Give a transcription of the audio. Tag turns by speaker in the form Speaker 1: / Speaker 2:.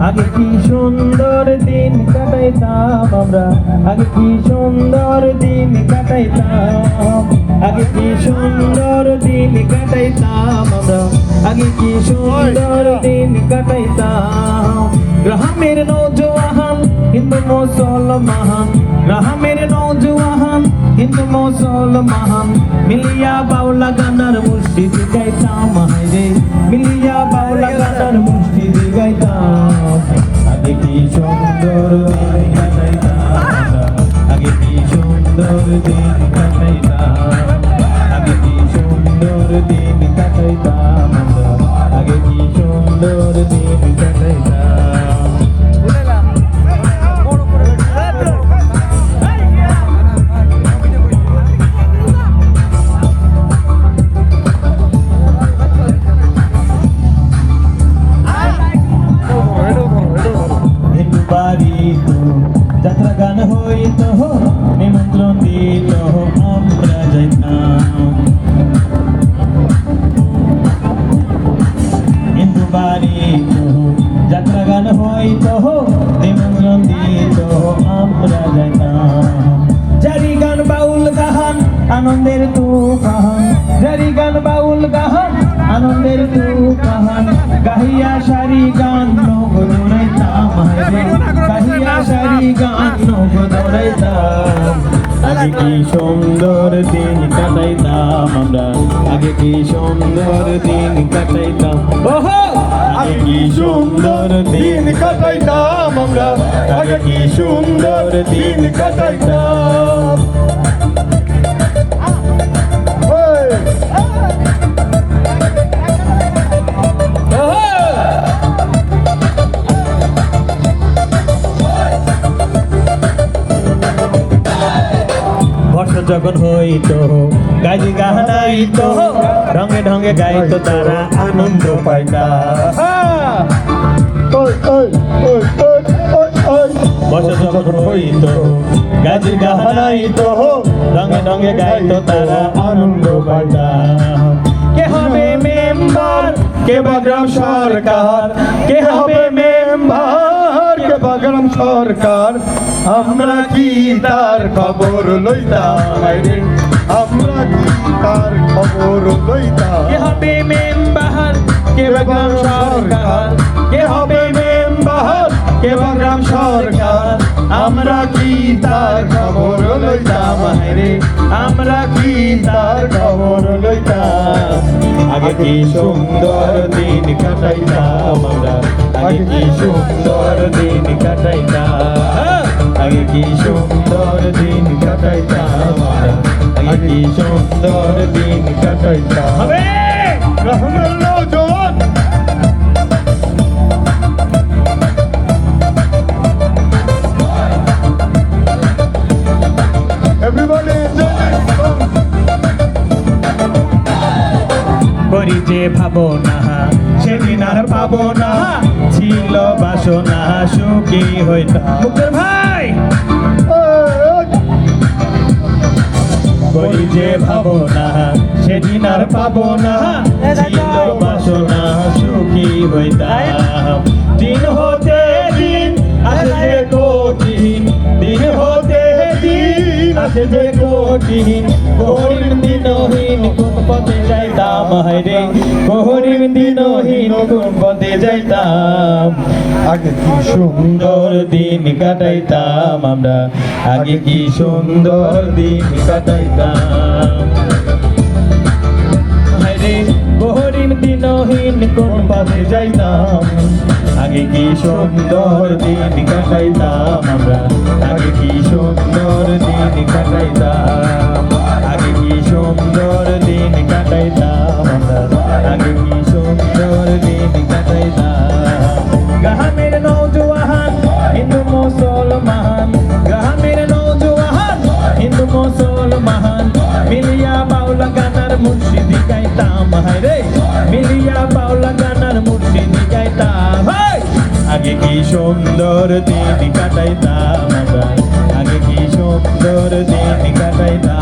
Speaker 1: আগে কি সুন্দর দিন কাটাইতাম আমরা, আগে কি সুন্দর দিন কাটাইতাম, আগে কি সুন্দর দিন কাটাইতাম আমরা, আগে কি সুন্দর দিন কাটাইতাম। গ্রামের নৌজওয়ান হিন্দু মুসলমান, গ্রামের নৌজওয়ান হিন্দু মুসলমান, মিলিয়া বাউলা গানার মুর্শিদ গাইতাম হায়রে, মিলিয়া বাউলা গানার মুর্শিদ গাইতাম। আগে কি সুন্দর দিন কাটাইতাম, আগে কি সুন্দর দিন কাটাইতাম, আগে কি সুন্দর দিন কাটাইতাম আমরা, আগে কি সুন্দর দিন কাটাইতাম। যাত্রা গান হইত নিমন্ত্রণ দিত আমরা যাইতাম, হিন্দু বাড়ি যাত্রা গান হইত নিমন্ত্রণ দিত আমরা যাইতাম। জারি গান বাউল গাহান আনন্দের তুফান, জারি গান বাউল গাহান আনন্দের তুফান, গাহিয়া সারি গান নগরাইতাম হায়রে, গাহিয়া সারি গান নগরাইতাম। আগে কি সুন্দর দিন কাটাইতাম আমরা, আগে কি সুন্দর দিন কাটাইতাম, আগে কি সুন্দর দিন কাটাইতাম আমরা, আগে কি সুন্দর দিন কাটাইতাম। বর্ষা যখন হইতো গাইতে গাহানাইতো, রঙে ঢঙে গাইতো তারা আনন্দ পাইতা। বর্ষা যখন হইতো গাইতে গাহানাইতো, রঙে ঢঙে গাইতো তারা আনন্দ পাইতা। কে হবে মেম্বার, কে বা গ্রাম সরকার, কে হবে মেম্বার, কে বা গ্রাম সরকার, আমরা কি তার খবর লইতাম, আমরা কি তার খবর লইতাম। কে হবে মেম্বার, কে বা গ্রাম সরকার, কে হবে মেম্বার, কে বা গ্রাম সরকার, আমরা কি তার খবর লইতাম হায়রে, আমরা কি তার খবর লইতাম। আগে কি সুন্দর দিন কাটাইতাম আমরা, আগে কি সুন্দর দিন কাটাইতাম, আগে কি সুন্দর দিন কাটাইতাম আমরা, আগে কি সুন্দর দিন কাটাইতাম। হবে গ্রামের নওজোয়ান everybody করি যে ভাবনা সেদিন আর পাবো না, ছিল বাসনা সুখী হইতাম। মুক্তার ভাই করি যে ভাবনা সেদিন আর পাবো না, ছিল বাসনা সুখী হইতাম। দিন হতে দিন আসে যে কঠিন, দিন হতে দিন আসে যে কঠিন, গরিব দিনহীন কোন পথে যাইতাম হায়রে, গরিব দিনহীন কোন পথে যাইতাম। আগে কি সুন্দর দিন কাটাইতাম আমরা, আগে কি সুন্দর দিন কাটাইতাম হায়রে, গরিব দিনহীন কোন পথে যাইতাম। আগে কি সুন্দর দিন কাটাইতাম আমরা, আগে কি সুন্দর দিন কাটাইতাম, আগে কি সুন্দর দিন কাটাইতাম আমরা, আগে কি সুন্দর দিন কাটাইতাম। গ্রামের নওজওয়ান হিন্দু মুসলমান, গ্রামের নওজওয়ান হিন্দু মুসলমান, মিলিয়া বাউলা গানার মুর্শিদ গাইতাম হায়রে, মিলিয়া বাউলা গানার মুর্শিদ গাইতাম। আগে কি সুন্দর দিন কাটাইতাম আমরা, আগে কি সুন্দর দিন কাটাইতাম।